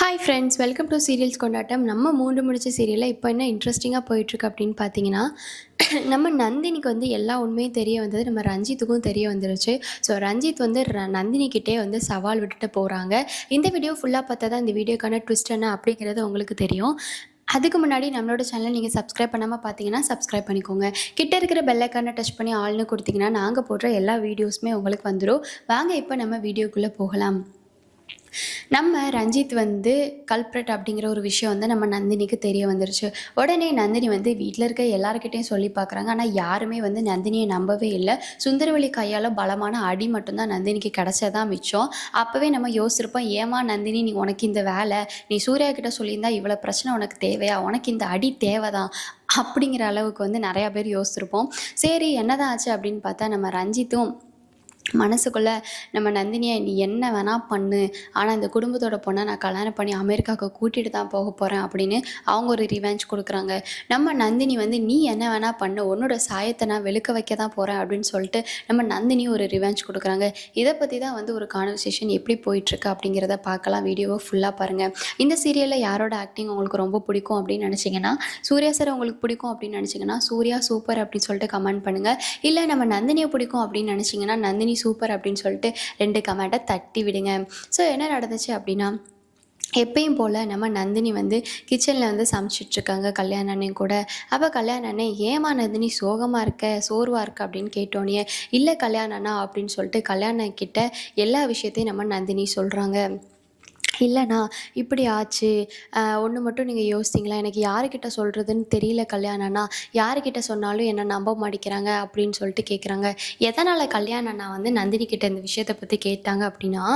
Hi friends, welcome to serials கொண்டாட்டம். நம்ம 3 முடிச்ச சீரியலில் இப்போ என்ன இன்ட்ரெஸ்டிங்காக போயிட்டுருக்கு அப்படின்னு பார்த்தீங்கன்னா, நம்ம நந்தினிக்கு வந்து எல்லா உண்மையும் தெரிய வந்தது. நம்ம ரஞ்சித்துக்கும் தெரிய வந்துருச்சு. ஸோ ரஞ்சித் வந்து நந்தினிக்கிட்டே வந்து சவால் விட்டுட்டு போகிறாங்க. இந்த வீடியோ ஃபுல்லாக பார்த்தா தான் இந்த வீடியோக்கான ட்விஸ்ட் என்ன அப்படிங்கிறது உங்களுக்கு தெரியும். அதுக்கு முன்னாடி நம்மளோட சேனலை நீங்கள் சப்ஸ்கிரைப் பண்ணாமல் பார்த்தீங்கன்னா சப்ஸ்கிரைப் பண்ணிக்கோங்க. கிட்ட இருக்கிற பெல் ஐக்கானை டச் பண்ணி ஆல்னு கொடுத்தீங்கன்னா நாங்கள் போடுற எல்லா வீடியோஸுமே உங்களுக்கு வந்துடும். வாங்க இப்போ நம்ம வீடியோக்குள்ளே போகலாம். நம்ம ரஞ்சித் வந்து கல்ப்ரட் அப்படிங்கிற ஒரு விஷயம் வந்து நம்ம நந்தினிக்கு தெரிய வந்துருச்சு. உடனே நந்தினி வந்து வீட்டில் இருக்க எல்லாருக்கிட்டையும் சொல்லி பார்க்குறாங்க. ஆனால் யாருமே வந்து நந்தினியை நம்பவே இல்லை. சுந்தரவழி கையால் பலமான அடி மட்டும்தான் நந்தினிக்கு கிடச்சதான் மிச்சம். அப்போவே நம்ம யோசிச்சிருப்போம், ஏமா நந்தினி நீ உனக்கு இந்த வேலை, நீ சூர்யா கிட்ட சொல்லியிருந்தா இவ்வளோ பிரச்சனை உனக்கு தேவையா, உனக்கு இந்த அடி தேவைதான் அப்படிங்கிற அளவுக்கு வந்து நிறையா பேர் யோசிச்சிருப்போம். சரி என்னதான் ஆச்சு அப்படின்னு பார்த்தா, நம்ம ரஞ்சித்தும் மனசுக்குள்ளே நம்ம நந்தினியை நீ என்ன வேணால் பண்ணு, ஆனால் இந்த குடும்பத்தோட பொண்ணை நான் கல்யாணம் பண்ணி அமெரிக்காவுக்கு கூட்டிகிட்டு தான் போக போகிறேன் அப்படின்னு அவங்க ஒரு ரிவெஞ்ச் கொடுக்குறாங்க. நம்ம நந்தினி வந்து நீ என்ன வேணால் பண்ணு, உன்னோட சாயத்தை நான் வெளுக்க வைக்க தான் போகிறேன் அப்படின்னு சொல்லிட்டு நம்ம நந்தினி ஒரு ரிவெஞ்ச் கொடுக்குறாங்க. இதை பற்றி தான் வந்து ஒரு கான்வர்சேஷன் எப்படி போயிட்டுருக்கு அப்படிங்கிறத பார்க்கலாம். வீடியோவை ஃபுல்லாக பாருங்கள். இந்த சீரியலில் யாரோட ஆக்டிங் உங்களுக்கு ரொம்ப பிடிக்கும் அப்படின்னு நினச்சிங்கன்னா, சூர்யா சார் உங்களுக்கு பிடிக்கும் அப்படின்னு நினச்சிங்கன்னா சூர்யா சூப்பர் அப்படின்னு சொல்லிட்டு கமெண்ட் பண்ணுங்கள். இல்லை நம்ம நந்தினியை பிடிக்கும் அப்படின்னு நினச்சிங்கன்னா நந்தினி சூப்பர் அப்படின்னு சொல்லிட்டு 2 கமெண்ட்டை தட்டி விடுங்க. ஸோ என்ன நடந்துச்சு அப்படின்னா, எப்பயும் போல் நம்ம நந்தினி வந்து கிச்சனில் வந்து சமைச்சிட்ருக்காங்க கல்யாண அண்ணன் கூட. அப்போ கல்யாண அண்ணன் ஏமா நந்தினி சோகமாக இருக்க, சோர்வாக இருக்க அப்படின்னு கேட்டோன்னே, இல்லை கல்யாண அண்ணா அப்படின்னு சொல்லிட்டு கல்யாண கிட்ட எல்லா விஷயத்தையும் நம்ம நந்தினி சொல்கிறாங்க. இல்லைண்ணா இப்படி ஆச்சு, ஒன்று மட்டும் நீங்கள் யோசிச்சிங்களா, எனக்கு யாருக்கிட்ட சொல்கிறதுன்னு தெரியல கல்யாணண்ணா, யாருக்கிட்ட சொன்னாலும் என்னை நம்ப மாட்டேங்கிறாங்க அப்படின்னு சொல்லிட்டு கேட்குறாங்க. எதனால் கல்யாணண்ணா வந்து நந்தினி கிட்ட இந்த விஷயத்தை பற்றி கேட்டாங்க அப்படின்னா,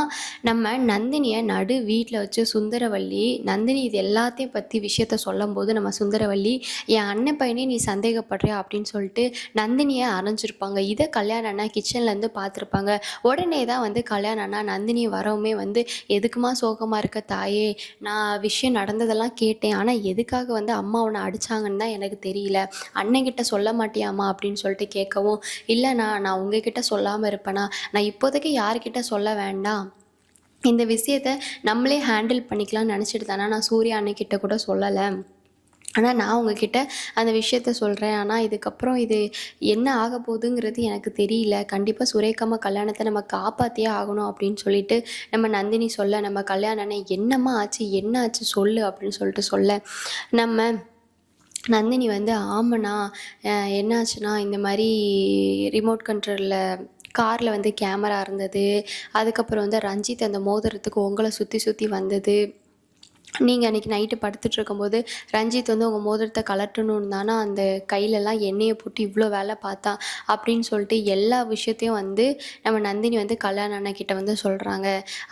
நம்ம நந்தினியை நடு வீட்டில் வச்சு சுந்தரவல்லி நந்தினி இது எல்லாத்தையும் பற்றி விஷயத்த சொல்லும்போது நம்ம சுந்தரவல்லி என் அண்ணன் பையனே நீ சந்தேகப்படுறியா அப்படின்னு சொல்லிட்டு நந்தினியை அரைஞ்சிருப்பாங்க. இதை கல்யாணண்ணா கிச்சன்லேருந்து பார்த்துருப்பாங்க. உடனே தான் வந்து கல்யாணண்ணா நந்தினி வரவுமே வந்து எதுக்குமா சோகம் இருக்க தாயே, நான் விஷயம் நடந்ததெல்லாம் கேட்டேன், ஆனால் எதுக்காக வந்து அம்மா உன்னை அடித்தாங்கன்னு தான் எனக்கு தெரியல, அண்ணன்கிட்ட சொல்ல மாட்டியாம்மா அப்படின்னு சொல்லிட்டு கேட்கவும், இல்லைண்ணா நான் உங்ககிட்ட சொல்லாமல் இருப்பேனா, நான் இப்போதைக்கு யார்கிட்ட சொல்ல வேண்டாம், இந்த விஷயத்தை நம்மளே ஹேண்டில் பண்ணிக்கலாம்னு நினச்சிட்டு தானே நான் சூர்யா அண்ணன்கிட்ட கூட சொல்லலை, ஆனால் நான் உங்ககிட்ட அந்த விஷயத்த சொல்கிறேன், ஆனால் இதுக்கப்புறம் இது என்ன ஆக போகுதுங்கிறது எனக்கு தெரியல, கண்டிப்பாக சுரேகம்மா கல்யாணத்தை நம்ம காப்பாற்றியே ஆகணும் அப்படின்னு சொல்லிட்டு நம்ம நந்தினி சொல்ல, நம்ம கல்யாணம் என்னம்மா ஆச்சு, என்ன ஆச்சு சொல்லு அப்படின்னு சொல்லிட்டு சொல்ல, நம்ம நந்தினி வந்து ஆமாண்ணா என்னாச்சுன்னா இந்த மாதிரி ரிமோட் கண்ட்ரோலில் காரில் வந்து கேமரா இருந்தது, அதுக்கப்புறம் வந்து ரஞ்சித் அந்த மோதிரத்துக்கு உங்களை சுற்றி சுற்றி வந்தது, நீங்கள் அன்றைக்கி நைட்டு படுத்துட்டு இருக்கும்போது ரஞ்சித் வந்து உங்கள் மோதிரத்தை கலட்டணுன்னு தானே அந்த கையிலலாம் எண்ணெயை போட்டு இவ்வளோ வேலை பார்த்தா அப்படின்னு சொல்லிட்டு எல்லா விஷயத்தையும் வந்து நம்ம நந்தினி வந்து கல்யாண அண்ணக்கிட்ட வந்து சொல்கிறாங்க.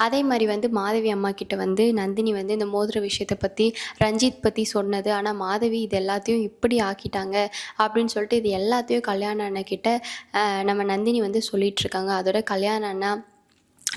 அதே மாதிரி வந்து மாதவி அம்மா கிட்ட வந்து நந்தினி வந்து இந்த மோதிர விஷயத்தை பற்றி ரஞ்சித் பற்றி சொன்னது, ஆனால் மாதவி இது எல்லாத்தையும் இப்படி ஆக்கிட்டாங்க அப்படின்னு சொல்லிட்டு இது எல்லாத்தையும் கல்யாண அண்ணக்கிட்ட நம்ம நந்தினி வந்து சொல்லிகிட்ருக்காங்க. அதோட கல்யாண அண்ணா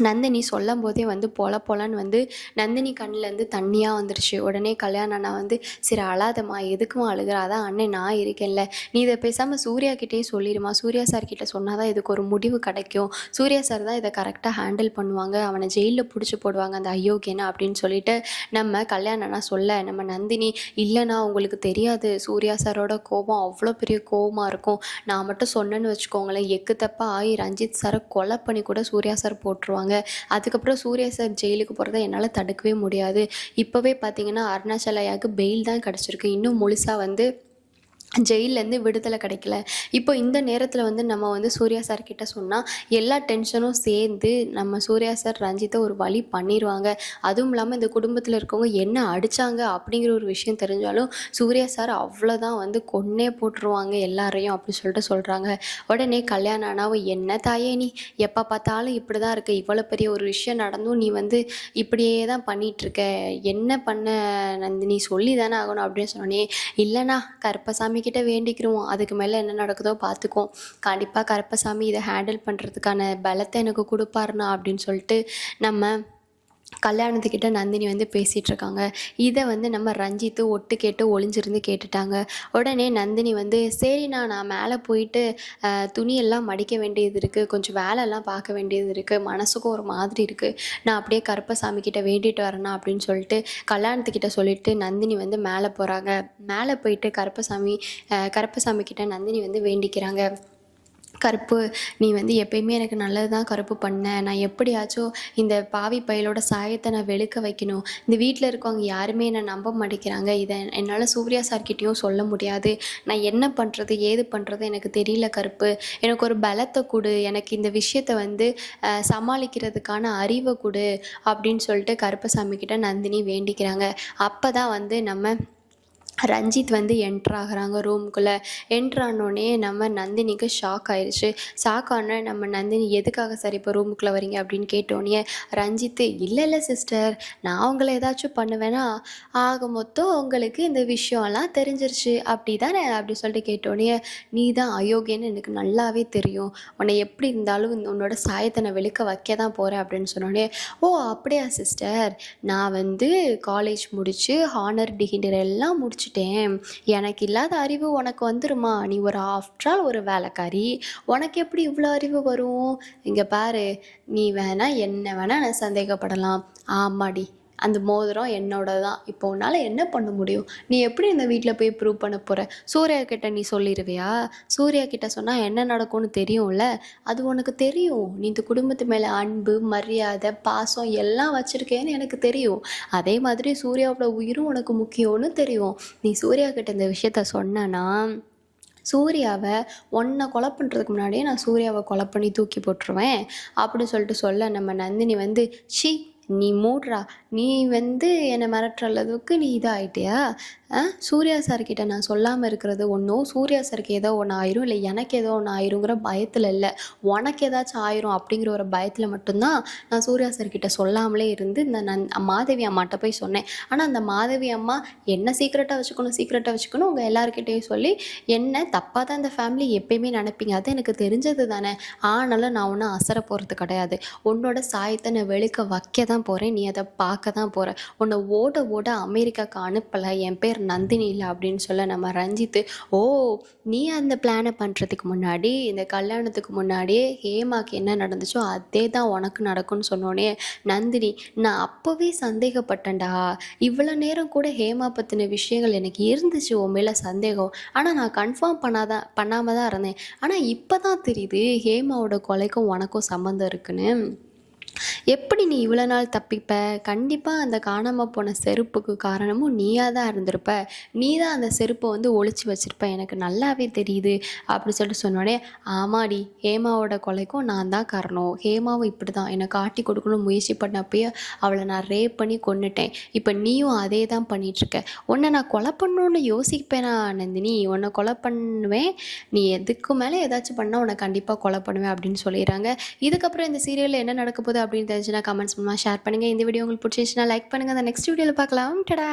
நந்தினி சொல்லும் போதே வந்து பொலன்னு வந்து நந்தினி கண்ணிலேருந்து தண்ணியாக வந்துருச்சு. உடனே கல்யாண அண்ணா வந்து சரி அழாதம்மா, எதுக்குமா அழுகிற, அதான் அண்ணன் நான் இருக்கேன்ல, நீ இதை பேசாமல் சூர்யா கிட்டே சொல்லிடுமா, சூர்யா சார் கிட்ட சொன்னால் தான் இதுக்கு ஒரு முடிவு கிடைக்கும், சூர்யா சார் தான் இதை கரெக்டாக ஹேண்டில் பண்ணுவாங்க, அவனை ஜெயிலில் பிடிச்சி போடுவாங்க அந்த அயோக்கியனை அப்படின்னு சொல்லிட்டு நம்ம கல்யாண அண்ணா சொல்ல, நம்ம நந்தினி இல்லைண்ணா உங்களுக்கு தெரியாது, சூர்யா சாரோட கோபம் அவ்வளோ பெரிய கோபமாக இருக்கும், நான் மட்டும் சொன்னேன்னு வச்சுக்கோங்களேன், எக்கு தப்பாக ஆகி ரஞ்சித் சாரை கொலை பண்ணி கூட சூர்யா சார் போட்டுருவாங்க, அதுக்கப்புறம் சூர்யா சார் ஜெயிலுக்கு போகிறத என்னால் தடுக்கவே முடியாது. இப்போவே பார்த்தீங்கன்னா அருணாச்சலையாவுக்கு பெயில் தான் கிடச்சிருக்கு, இன்னும் முழுசாக வந்து ஜெயிலேருந்து விடுதலை கிடைக்கல. இப்போ இந்த நேரத்தில் வந்து நம்ம வந்து சூர்யா சார் கிட்ட சொன்னால் எல்லா டென்ஷனும் சேர்ந்து நம்ம சூர்யா சார் ரஞ்சித்தை ஒரு வழி பண்ணிடுவாங்க. அதுவும் இல்லாமல் இந்த குடும்பத்தில் இருக்கவங்க என்ன அடித்தாங்க அப்படிங்கிற ஒரு விஷயம் தெரிஞ்சாலும் சூர்யா சார் அவ்வளோதான் வந்து கொன்னே போட்டுருவாங்க எல்லாரையும் அப்படி சொல்லிட்டு சொல்கிறாங்க. உடனே கல்யாணம் ஆனாவும் என்ன தாயே நீ எப்போ பார்த்தாலும் இப்படி தான் இருக்க, இவ்வளோ பெரிய ஒரு விஷயம் நடந்தும் நீ வந்து இப்படியே தான் பண்ணிகிட்ருக்க, என்ன பண்ண நந்தினி சொல்லி தானே ஆகணும் அப்படின்னு சொன்னோன்னே, இல்லைண்ணா கருப்பசாமி கிட்ட வேண்டிக்கிறோம், அதுக்கு மேலே என்ன நடக்குதோ பார்த்துக்குவோம், கண்டிப்பாக கருப்பசாமி இதை ஹேண்டில் பண்ணுறதுக்கான பலத்தை எனக்கு கொடுப்பாருண்ணா அப்படின்னு சொல்லிட்டு நம்ம கல்யாணத்துக்கிட்ட நந்தினி வந்து பேசிகிட்ருக்காங்க. இதை வந்து நம்ம ரஞ்சித்து ஒட்டு கேட்டு ஒளிஞ்சிருந்து கேட்டுட்டாங்க. உடனே நந்தினி வந்து சரிண்ணா, நான் மேலே போயிட்டு துணியெல்லாம் மடிக்க வேண்டியது இருக்குது, கொஞ்சம் வேலைலாம் பார்க்க வேண்டியது இருக்குது, மனசுக்கும் ஒரு மாதிரி இருக்குது, நான் அப்படியே கருப்பசாமி கிட்ட வேண்டிட்டு வரேண்ணா அப்படின்னு சொல்லிட்டு கல்யாணத்துக்கிட்ட சொல்லிட்டு நந்தினி வந்து மேலே போகிறாங்க. மேலே போயிட்டு கருப்பசாமி கிட்ட நந்தினி வந்து வேண்டிக்கிறாங்க. கருப்பு, நீ வந்து எப்பயுமே எனக்கு நல்லது தான் கருப்பு பண்ண, நான் எப்படியாச்சும் இந்த பாவி பயலோட சாயத்தை நான் வெளுக்க வைக்கணும், இந்த வீட்டில் இருக்கவங்க யாருமே என்னை நம்ப மாட்டேங்கிறாங்க, இதை என்னால் சூர்யா சார்கிட்டையும் சொல்ல முடியாது, நான் என்ன பண்ணுறது ஏது பண்ணுறது எனக்கு தெரியல கருப்பு, எனக்கு ஒரு பலத்தை கொடு, எனக்கு இந்த விஷயத்தை வந்து சமாளிக்கிறதுக்கான அறிவை கொடு அப்படின்னு சொல்லிட்டு கருப்பசாமி கிட்ட நந்தினி வேண்டிக்கிறாங்க. அப்போ தான் வந்து நம்ம ரஞ்சித் வந்து என்ட்ராகிறாங்க ரூமுக்குள்ளே. என்ட்ரானோடனே நம்ம நந்தினிக்கு ஷாக் ஆயிடுச்சு. ஷாக் ஆன நம்ம நந்தினி, எதுக்காக சார் இப்போ ரூமுக்குள்ளே வரீங்க அப்படின்னு கேட்டோன்னே ரஞ்சித்து, இல்லை சிஸ்டர், நான் உங்களை ஏதாச்சும் பண்ணுவேன்னா ஆக மொத்தம் உங்களுக்கு இந்த விஷயம்லாம் தெரிஞ்சிருச்சு அப்படி தானே அப்படி சொல்லிட்டு கேட்டோன்னே, நீ தான் அயோக்கியன்னு எனக்கு நல்லாவே தெரியும், உன்னை எப்படி இருந்தாலும் உன்னோட சாயத்தை நான் வெளுக்க வைக்க தான் போகிறேன் அப்படின்னு சொன்னோடனே, ஓ அப்படியா சிஸ்டர், நான் வந்து காலேஜ் முடித்து ஹானர் டிகிரி எல்லாம் முடிச்சு எனக்கு இல்லாத அறிவு உனக்கு வந்துருமா, நீ ஒரு ஆஃப்டர் ஆல் ஒரு வேலைக்காரி, உனக்கு எப்படி இவ்வளோ அறிவு வரும், இங்கே பாரு, நீ வேணா என்ன வேணா நான் சந்தேகப்படலாம், ஆமாடி அந்த மோதிரம் என்னோட தான், இப்போ உன்னால் என்ன பண்ண முடியும், நீ எப்படி இந்த வீட்டில் போய் ப்ரூவ் பண்ண போகிற, சூர்யா கிட்ட நீ சொல்லிடுவியா, சூர்யா கிட்ட சொன்னால் என்ன நடக்கும்னு தெரியும்ல, அது உனக்கு தெரியும், நீ இந்த குடும்பத்து மேலே அன்பு மரியாதை பாசம் எல்லாம் வச்சுருக்கேன்னு எனக்கு தெரியும், அதே மாதிரி சூர்யாவோட உயிரும் உனக்கு முக்கியம்னு தெரியும், நீ சூர்யா கிட்ட இந்த விஷயத்த சொன்னனா சூர்யாவை உன்னை கொலை பண்ணுறதுக்கு முன்னாடியே நான் சூர்யாவை கொலை பண்ணி தூக்கி போட்டுருவேன் அப்படின்னு சொல்லிட்டு சொல்ல, நம்ம நந்தினி வந்து சி நீ மூடுறா, நீ வந்து என்னை மிரட்டுற அளவுக்கு நீ இதாகிட்டியா, சூர்யா சார்கிட்ட நான் சொல்லாமல் இருக்கிறது ஒன்றும் சூர்யா சாருக்கு ஏதோ ஒன்று ஆயிரும், இல்லை எனக்கு ஏதோ ஒன்று ஆயிருங்கிற பயத்தில் இல்லை, உனக்கு ஏதாச்சும் ஆயிரும் அப்படிங்கிற ஒரு பயத்தில் மட்டும்தான் நான் சூர்யா சார்கிட்ட சொல்லாமலே இருந்து இந்த மாதவி அம்மாட்ட போய் சொன்னேன். ஆனால் அந்த மாதவி அம்மா என்ன சீக்கிரட்டாக வச்சுக்கணும் உங்கள் எல்லாருக்கிட்டையும் சொல்லி என்ன தப்பாக தான் இந்த ஃபேமிலி எப்பயுமே நினைப்பீங்க, அது எனக்கு தெரிஞ்சது தானே, ஆனாலும் நான் ஒன்றும் அசர போகிறது கிடையாது, உன்னோட சாயத்தை நான் வெளுக்க வைக்க தான் போகிறேன், நீ அதை பார்க்க தான் போகிற, உன்னை ஓட அமெரிக்காவுக்கு அனுப்பலை, என் பேர் நந்தினி இல்லை அப்படின்னு சொல்ல நம்ம ரஞ்சித்து, ஓ நீ அந்த பிளானை பண்ணுறதுக்கு முன்னாடி இந்த கல்யாணத்துக்கு முன்னாடியே ஹேமாக்கு என்ன நடந்துச்சோ அதே தான் உனக்கு நடக்கும்னு சொன்னோடனே நந்தினி, நான் அப்போவே சந்தேகப்பட்டேன்டா, இவ்வளோ நேரம் கூட ஹேமா பற்றின விஷயங்கள் எனக்கு இருந்துச்சு உன் மேலே சந்தேகம், ஆனால் நான் கன்ஃபார்ம் பண்ணாமல் தான் இருந்தேன், ஆனால் இப்போ தான் தெரியுது ஹேமாவோட கொலைக்கும் உனக்கும் சம்மந்தம் இருக்குன்னு, எப்படி நீ இவ்வளோ நாள் தப்பிப்ப, கண்டிப்பாக அந்த காணாமல் போன செருப்புக்கு காரணமும் நீயாக தான் இருந்திருப்ப, நீ தான் அந்த செருப்பை வந்து ஒளிச்சு வச்சிருப்ப, எனக்கு நல்லாவே தெரியுது அப்படி சொல்லிட்டு சொன்னோடனே, ஆமாடி ஹேமாவோட கொலைக்கும் நான் தான் காரணம், ஹேமாவும் இப்படி தான் என்னை காட்டி கொடுக்கணும்னு முயற்சி பண்ணப்பயே அவளை நான் ரேப் பண்ணி கொன்னுட்டேன், இப்போ நீயும் அதே தான் பண்ணிகிட்ருக்க, உன்னை நான் கொலை பண்ணணுன்னு யோசிப்பேனா நந்தினி, உன்னை கொலை பண்ணுவேன், நீ எதுக்கு மேலே ஏதாச்சும் பண்ணால் உன்னை கண்டிப்பாக கொலை பண்ணுவேன் அப்படின்னு சொல்லிடுறாங்க. இதுக்கப்புறம் இந்த சீரியலில் என்ன நடக்க போகுது அப்படின்னு தெரிஞ்சுன்னா கமெண்ட்ஸ் மூலமாக ஷேர் பண்ணுங்கள். இந்த வீடியோ உங்களுக்கு பிடிச்சிருந்துச்சுன்னா லைக் பண்ணுங்கள். அந்த நெக்ஸ்ட் வீடியோவில் பார்க்கலாம். டடா.